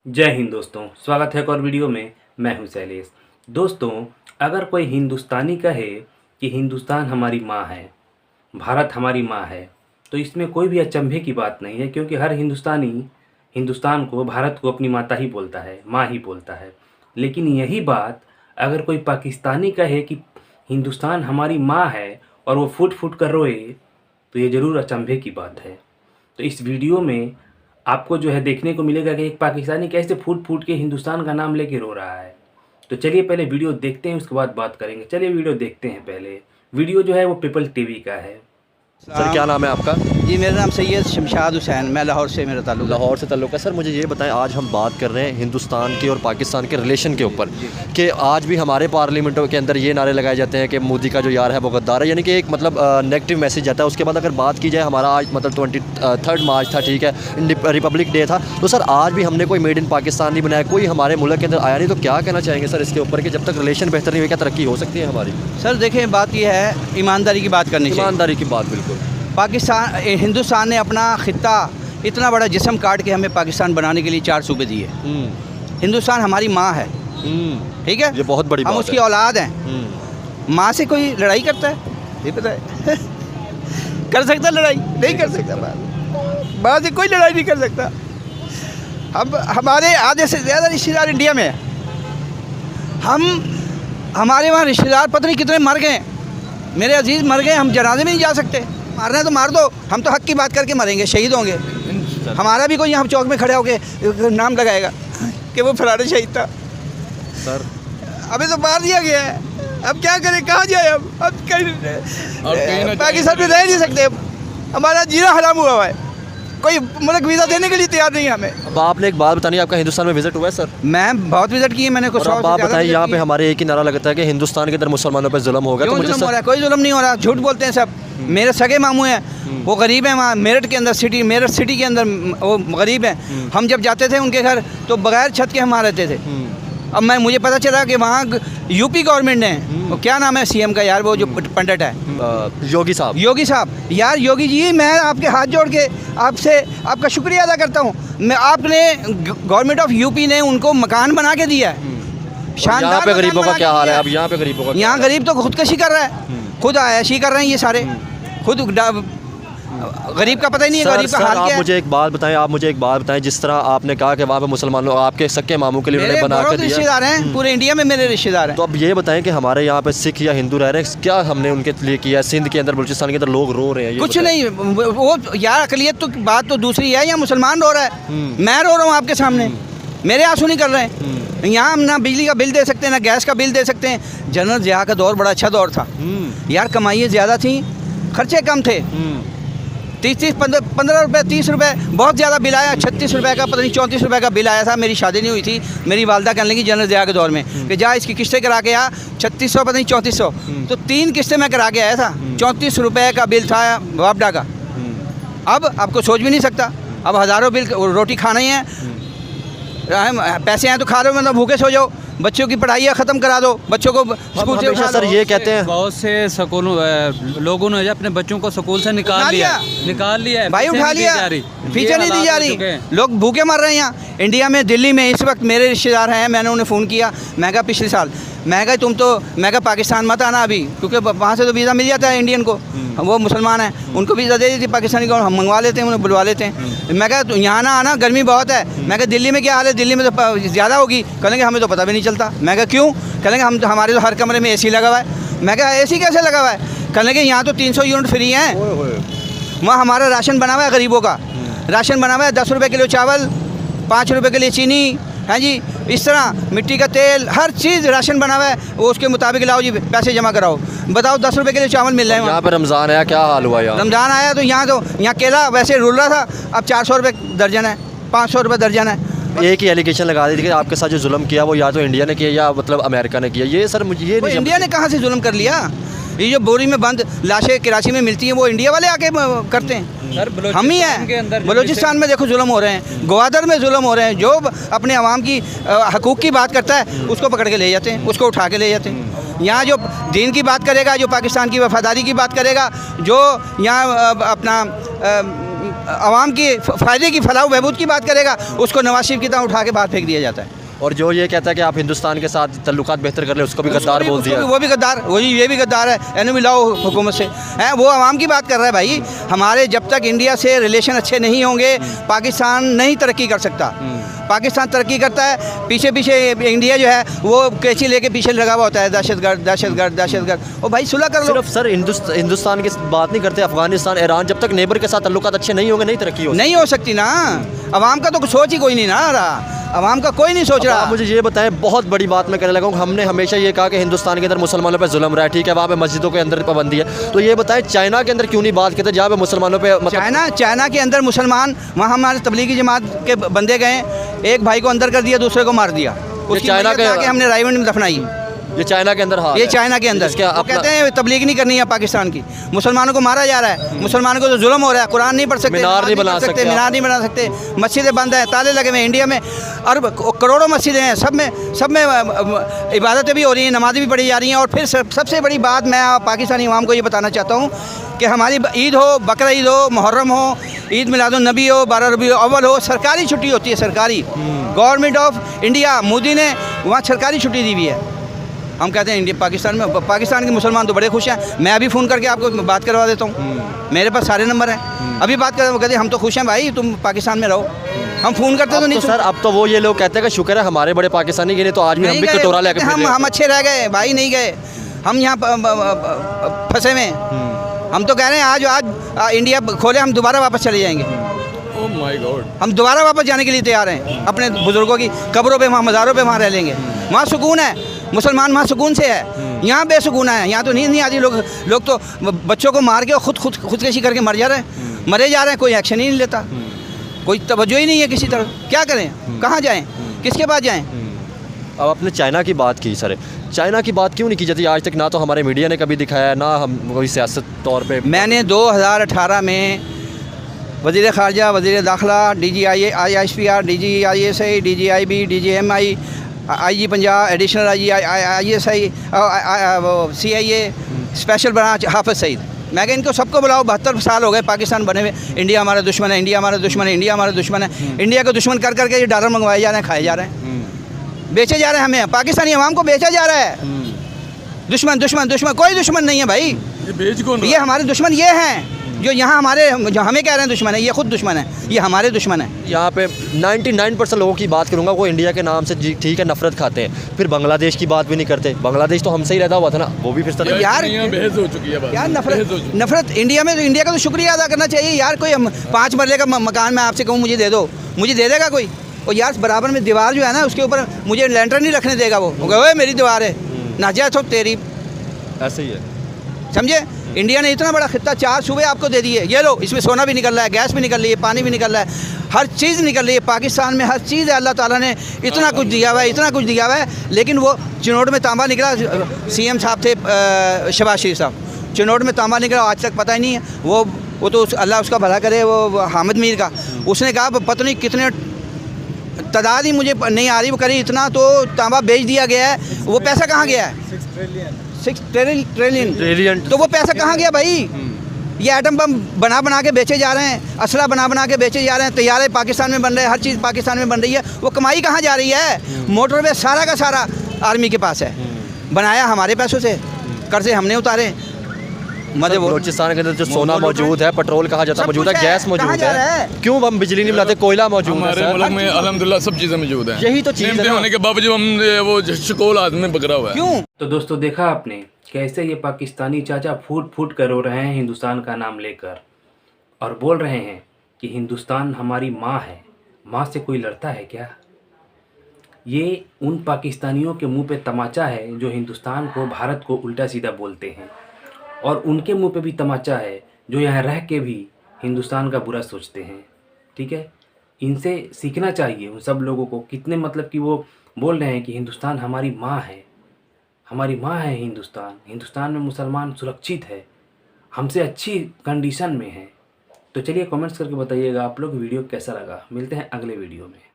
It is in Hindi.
जय हिंद दोस्तों, स्वागत है एक और वीडियो में। मैं हूं शैलेश। दोस्तों, अगर कोई हिंदुस्तानी कहे कि हिंदुस्तान हमारी माँ है, भारत हमारी माँ है, तो इसमें कोई भी अचंभे की बात नहीं है, क्योंकि हर हिंदुस्तानी हिंदुस्तान को, भारत को अपनी माता ही बोलता है, माँ ही बोलता है। लेकिन यही बात अगर कोई पाकिस्तानी कहे कि हिंदुस्तान हमारी माँ है और वो फूट फूट कर रोए, तो ये ज़रूर अचंभे की बात है। तो इस वीडियो में आपको जो है देखने को मिलेगा कि एक पाकिस्तानी कैसे फूट फूट के हिंदुस्तान का नाम लेके रो रहा है। तो चलिए पहले वीडियो देखते हैं, उसके बाद बात करेंगे। चलिए वीडियो देखते हैं। पहले वीडियो जो है वो पीपल टीवी का है। सर क्या नाम है आपका? जी मेरा नाम सैयद शमशाद हुसैन, मैं लाहौर से, मेरा ताल्लुक है। लाहौर से ताल्लुक़ है। सर मुझे ये बताएं, आज हम बात कर रहे हैं हिंदुस्तान के और पाकिस्तान के रिलेशन के ऊपर कि आज भी हमारे पार्लियामेंटों के अंदर ये नारे लगाए जाते हैं कि मोदी का जो यार है वो गद्दार है, यानी कि एक मतलब नेगेटिव मैसेज जाता है। उसके बाद अगर बात की जाए, हमारा आज मतलब 23 मार्च था, ठीक है, रिपब्लिक डे था, तो सर आज भी हमने कोई मेड इन पाकिस्तान नहीं बनाया, कोई हमारे मुल्क के अंदर आया नहीं। तो क्या कहना चाहेंगे सर इसके ऊपर कि जब तक रिलेशन बेहतर नहीं हुए क्या तरक्की हो सकती है हमारी? सर देखें, बात यह है, ईमानदारी की बात करनी चाहिए। ईमानदारी की बात बिल्कुल। पाकिस्तान हिंदुस्तान ने अपना ख़ित्ता इतना बड़ा जिस्म काट के हमें पाकिस्तान बनाने के लिए 4 सूबे दिए। हिंदुस्तान हमारी माँ है, ठीक है, ये बहुत बड़ी हम बात उसकी है। औलाद हैं। माँ से कोई लड़ाई करता है? ये पता है कर सकता लड़ाई? नहीं कर सकता। माँ से कोई लड़ाई नहीं कर सकता। हमारे आधे से ज़्यादा रिश्तेदार इंडिया में हैं। हमारे वहाँ रिश्तेदार पता नहीं कितने मर गए, मेरे अजीज़ मर गए, हम जनाजे में नहीं जा सकते। मारना है तो मार दो, हम तो हक की बात करके मरेंगे, शहीद होंगे। हमारा भी कोई यहाँ चौक में खड़े होके नाम लगाएगा कि वो फलाना शहीद था। सर अभी तो मार दिया गया है, अब क्या करें, कहाँ जाए? अब कहीं पाकिस्तान में रह नहीं सकते, हमारा जीना हराम हुआ है। कोई मुल्क वीज़ा देने के लिए तैयार नहीं है हमें। अब आपने एक बात बतानी, आपका हिंदुस्तान में विजिट हुआ है सर? मैं बहुत विजिट की है, मैंने कुछ। और आप बताइए, यहाँ पे हमारे एक ही नारा लगता है कि हिंदुस्तान के अंदर मुसलमानों पर जुल्म होगा। तो मुझे जुल्म हो रहा है? कोई जुल्म नहीं हो रहा, झूठ बोलते हैं सब। मेरे सगे मामू हैं, वो गरीब हैं, वहाँ मेरठ के अंदर मेरठ सिटी के अंदर वो गरीब हैं। हम जब जाते थे उनके घर तो बगैर छत के हम वहाँ रहते थे। अब मुझे पता चला कि वहाँ यूपी गवर्नमेंट ने, वो क्या नाम है सीएम का यार, वो जो पंडित है, योगी साहब यार, योगी जी, मैं आपके हाथ जोड़ के आपसे आपका शुक्रिया अदा करता हूँ। मैं आपने गवर्नमेंट ऑफ यूपी ने उनको मकान बना के दिया है, शानदार। यहाँ पे गरीबों का क्या हाल है? अब यहाँ पे गरीबों का, यहाँ गरीब तो खुदकशी कर रहा है, खुद ऐशी कर रहे हैं ये सारे, खुद गरीब का पता ही नहीं है गरीब का हाल क्या है। आप मुझे एक बात बताएं, जिस तरह आपने कहा कि वहाँ पे मुसलमानों, आपके सक्के मामू के लिए उन्होंने बना के दिया, रिश्तेदार हैं पूरे इंडिया में, मेरे रिश्तेदार हैं। तो अब ये बताएं कि हमारे यहाँ पे सिख या हिंदू रह रहे हैं, क्या हमने उनके लिए किया? सिंध के अंदर, बलूचिस्तान के अंदर लोग रो रहे हैं, कुछ नहीं। वो यार अकलियत तो बात तो दूसरी है, या मुसलमान रो रहा है, मैं रो रहा हूँ आपके सामने, मेरे आंसू नहीं कर रहे हैं। यहाँ हम ना बिजली का बिल दे सकते हैं, ना गैस का बिल दे सकते हैं। जनरल ज़िया का दौर बड़ा अच्छा दौर था यार, कमाइयाँ ज़्यादा थी, खर्चे कम थे। 15 रुपये 30 रुपये बहुत ज़्यादा बिल आया। 36 रुपये का, पता नहीं 34 रुपये का बिल आया था। मेरी शादी नहीं हुई थी, मेरी वालदा कहने लगी जनरल ज़िया के दौर में कि जा इसकी किस्तें करा के आ, 3600 पता नहीं 3400, तो 3 किस्तें मैं करा के आया था। 34 रुपये का बिल था वापडा का। अब आपको सोच भी नहीं सकता, अब हज़ारों बिल, रोटी खाना ही है, पैसे हैं तो खा लो, मतलब भूखे सो जाओ। बच्चों की पढ़ाई ख़त्म करा दो, बच्चों को स्कूल से उठा सर दो। ये कहते हैं बहुत से लोगों ने अपने बच्चों को स्कूल से निकाल लिया है भाई, उठा लिया, फीचर नहीं दी जा रही, लोग भूखे मर रहे हैं यहाँ इंडिया में। दिल्ली में इस वक्त मेरे रिश्तेदार हैं, मैंने उन्हें फ़ोन किया, मैं कहा पिछले साल, मैं कहा पाकिस्तान मत आना अभी, क्योंकि वहाँ से तो वीज़ा मिल जाता है इंडियन को, वो मुसलमान हैं, उनको वीज़ा दे देती पाकिस्तानी को, हम मंगवा लेते हैं, उन्हें बुलवा लेते हैं। मैं कहा तो यहाँ ना आना, गर्मी बहुत है। मैं कहा दिल्ली में क्या हाल है? दिल्ली में तो ज़्यादा होगी। कहेंगे हमें तो पता भी नहीं चलता। मैं कहा क्यों? कहेंगे हमारे तो हर कमरे में AC लगा हुआ है। मैं कहा AC कैसे लगा हुआ है? कहेंगे यहाँ तो 300 यूनिट फ्री हैं, वहाँ हमारा राशन बना हुआ है, गरीबों का राशन बना हुआ है। 10 रुपये किलो चावल, 5 रुपये के लिए चीनी है जी, इस तरह मिट्टी का तेल, हर चीज़ राशन बना हुआ है, वो उसके मुताबिक लाओ जी, पैसे जमा कराओ। बताओ 10 रुपये के लिए चावल मिल रहे हैं। यहाँ पर रमज़ान आया, क्या हाल हुआ यार? रमज़ान आया तो यहाँ केला वैसे रुल रहा था, अब 400 रुपये दर्जन है, 500 रुपये दर्जन है। एक ही एलिगेशन लगा दी थी कि आपके साथ जो जुल्म किया वो या तो इंडिया ने किया या मतलब अमेरिका ने किया। ये सर मुझे ये नहीं, इंडिया ने कहाँ से जुल्म कर लिया? ये जो बोरी में बंद लाशें कराची में मिलती हैं, वो इंडिया वाले आके करते हैं, हम ही हैं। बलूचिस्तान में देखो जुल्म हो रहे हैं, ग्वादर में जुल्म हो रहे हैं। जो अपने अवाम की हकूक़ की बात करता है उसको पकड़ के ले जाते हैं, उसको उठा के ले जाते हैं। यहाँ जो दीन की बात करेगा, जो पाकिस्तान की वफादारी की बात करेगा, जो यहाँ अपना आवाम की फ़ायदे की फलाह बहबूद की बात करेगा, उसको नवाज शरीफ की तरह उठा के बाहर फेंक दिया जाता है। और जो ये कहता है कि आप हिंदुस्तान के साथ तल्लुकात बेहतर कर ले, उसको भी गद्दार बोल दिया। वो भी गद्दार, वही ये भी गद्दार है, एनिमी लाओ हुकूमत से हैं। वो आवाम की बात कर रहा है भाई। हमारे जब तक इंडिया से रिलेशन अच्छे नहीं होंगे, पाकिस्तान नहीं तरक्की कर सकता। पाकिस्तान तरक्की करता है, पीछे पीछे इंडिया जो है वो कैंची लेके पीछे लगा हुआ होता है, दहशतगर्द दहशतगर्द दहशतगर्द। ओ भाई सुलह कर लो। सिर्फ सर हिंदुस्तान की बात नहीं करते, अफगानिस्तान, ईरान, जब तक नेबर के साथ तल्लुकात अच्छे नहीं होंगे नहीं तरक्की नहीं हो सकती ना। आवाम का तो सोच ही कोई नहीं ना रहा, आवाम का कोई नहीं सोच रहा। आप मुझे ये बताएं, बहुत बड़ी बात मैं कहने लगा हूँ, हमने हमेशा ये कहा कि हिंदुस्तान के अंदर मुसलमानों पे जुल्म रहा है, ठीक है, वहाँ पे मस्जिदों के अंदर पाबंदी है, तो ये बताएं चाइना के अंदर क्यों नहीं बात करते जहाँ पे मुसलमानों पे चाइना के अंदर मुसलमान, वहाँ हमारे तबलीगी जमात के बंदे गए, एक भाई को अंदर कर दिया, दूसरे को मार दिया, उसकी चाइना के हमने रायवंड में दफनाई। ये चाइना के अंदर, हाँ, ये चाइना के अंदर वो कहते हैं तबलीग नहीं करनी है पाकिस्तान की, मुसलमानों को मारा जा रहा है, मुसलमानों को तो जुल्म हो रहा है, कुरान नहीं पढ़ सकते, मीनार नहीं बना सकते, मीनार नहीं बना सकते, मस्जिदें बंद हैं, ताले लगे हुए हैं। इंडिया में अरब करोड़ों मस्जिदें हैं, सब में इबादतें भी हो रही हैं, नमाज़ें भी पढ़ी जा रही हैं। और फिर सबसे बड़ी बात मैं पाकिस्तानी अवाम को ये बताना चाहता हूँ कि हमारी ईद हो, बकरा ईद हो, मुहर्रम हो, ईद मिलादुन नबी हो, 12 रबीउल अव्वल हो, सरकारी छुट्टी होती है, सरकारी। गवर्नमेंट ऑफ इंडिया, मोदी ने वहाँ सरकारी छुट्टी दी हुई है। हम कहते हैं इंडिया पाकिस्तान के मुसलमान तो बड़े खुश हैं। मैं अभी फ़ोन करके आपको बात करवा देता हूँ, मेरे पास सारे नंबर हैं, अभी बात कर, कहते हम तो खुश हैं भाई, तुम पाकिस्तान में रहो। हम फ़ोन करते तो नहीं सर, अब तो वो ये लोग कहते हैं कि शुक्र है हमारे बड़े पाकिस्तानी गए, तो आज भी हम भी कटोरा लेकर हम अच्छे रह गए भाई, नहीं गए हम यहाँ फंसे में। हम तो कह रहे हैं आज इंडिया खोले, हम दोबारा वापस चले जाएंगे। ओह माय गॉड, हम दोबारा वापस जाने के लिए तैयार हैं। अपने बुजुर्गों की कब्रों पे, वहाँ मज़ारों पे वहाँ रह लेंगे। वहाँ सुकून है, मुसलमान वहाँ सुकून से है। यहाँ बेसुकून है, यहाँ तो नींद नहीं आती। लोग तो बच्चों को मार के और खुदकशी करके मरे जा रहे हैं, कोई एक्शन ही नहीं लेता, कोई तवज्जो ही नहीं है किसी तरह। क्या करें, कहाँ जाएँ, किसके पास जाएँ? अब आपने चाइना की बात की सर, चाइना की बात क्यों नहीं की जाती आज तक? ना तो हमारे मीडिया ने कभी दिखाया, ना हम कोई सियासत तौर पे। मैंने 2018 में वज़ीर ख़ारजा, वज़ीर दाखिला, DGISPR, DGISI, DGIB, DGMI, IG Punjab, additional ISI, CIA, special branch Hafiz Saeed, मैं इनको सबको बुलाओ। 72 साल हो गए पाकिस्तान बने हुए, इंडिया हमारा दुश्मन है, इंडिया हमारा दुश्मन है, इंडिया हमारा दुश्मन है। इंडिया को दुश्मन कर करके ये डॉलर मंगवाए जा रहे हैं, खाए जा रहे हैं, बेचे जा रहे हैं, हमें पाकिस्तानी अवाम को बेचा जा रहा है। दुश्मन दुश्मन दुश्मन, कोई दुश्मन नहीं है भाई, ये बेच कौन? ये हमारे दुश्मन ये हैं जो यहाँ जो हमें कह रहे हैं दुश्मन है, ये खुद दुश्मन है, ये हमारे दुश्मन है। यहाँ पे 99% लोगों की बात करूँगा, वो इंडिया के नाम से ठीक है नफरत खाते हैं, फिर बांग्लादेश की बात भी नहीं करते। बांग्लादेश तो हमसे ही रहता हुआ था ना, वो भी फिर यार बहस हो चुकी है, यार नफरत इंडिया में, तो इंडिया का तो शुक्रिया अदा करना चाहिए यार। कोई 5 मरले का मकान मैं आपसे कहूँ मुझे दे दो, मुझे दे देगा कोई? और यार बराबर में दीवार जो है ना, उसके ऊपर मुझे लेंटर नहीं रखने देगा वो, ओए मेरी दीवार है ना, जा तो तेरी, ऐसे ही है, समझे? इंडिया ने इतना बड़ा खित्ता, 4 सूबे आपको दे दिए, ये लो, इसमें सोना भी निकल रहा है, गैस भी निकल रही है, पानी भी निकल रहा है, हर चीज़ निकल रही है। पाकिस्तान में हर चीज़ है, अल्लाह ताला ने इतना कुछ दिया हुआ है, इतना कुछ दिया हुआ है। लेकिन वो चिनोट में तांबा निकला, CM साहब थे शहबाज शरीफ साहब, चिनोट में तांबा निकला, आज तक पता ही नहीं है। वो तो अल्लाह उसका भला करे, वो हामिद मीर का, उसने कहा पता नहीं कितने तादाद ही मुझे नहीं आ रही, वो करी इतना तो तांबा बेच दिया गया है। वो पैसा कहाँ गया है? 6 ट्रिलियन। तो वो पैसा कहाँ गया भाई? ये एटम बम बना के बेचे जा रहे हैं, असला बना के बेचे जा रहे हैं, तैयारे पाकिस्तान में बन रहे हैं, हर चीज़ पाकिस्तान में बन रही है। वो कमाई कहाँ जा रही है? मोटरवे सारा का सारा आर्मी के पास है, बनाया हमारे पैसों से, कर्जे हमने उतारे। मतलब बलूचिस्तान के अंदर जो सोना मौजूद है, पेट्रोल कहा जाता है मौजूद है, गैस मौजूद है, क्यों हम बिजली नहीं बनाते? कोयला मौजूद है, हमारे मुल्क में अल्हम्दुलिल्लाह सब चीज़ें मौजूद हैं। यही तो चीज़ है होने के बावजूद हम वो शकोल आदमी पकड़ा हुआ है। क्यों? तो दोस्तों देखा आपने कैसे ये पाकिस्तानी चाचा फूट फूट कर रो रहे हैं हिंदुस्तान का नाम लेकर, और बोल रहे हैं कि हिंदुस्तान हमारी माँ है। माँ से कोई लड़ता है क्या? ये उन पाकिस्तानियों के मुंह पे तमाचा है जो हिंदुस्तान को, भारत को उल्टा सीधा बोलते हैं, और उनके मुंह पे भी तमाचा है जो यहाँ रह के भी हिंदुस्तान का बुरा सोचते हैं। ठीक है, इनसे सीखना चाहिए उन सब लोगों को। कितने मतलब कि वो बोल रहे हैं कि हिंदुस्तान हमारी माँ है, हमारी माँ है हिंदुस्तान, हिंदुस्तान में मुसलमान सुरक्षित है, हमसे अच्छी कंडीशन में है। तो चलिए कमेंट्स करके बताइएगा आप लोग वीडियो कैसा लगा। मिलते हैं अगले वीडियो में।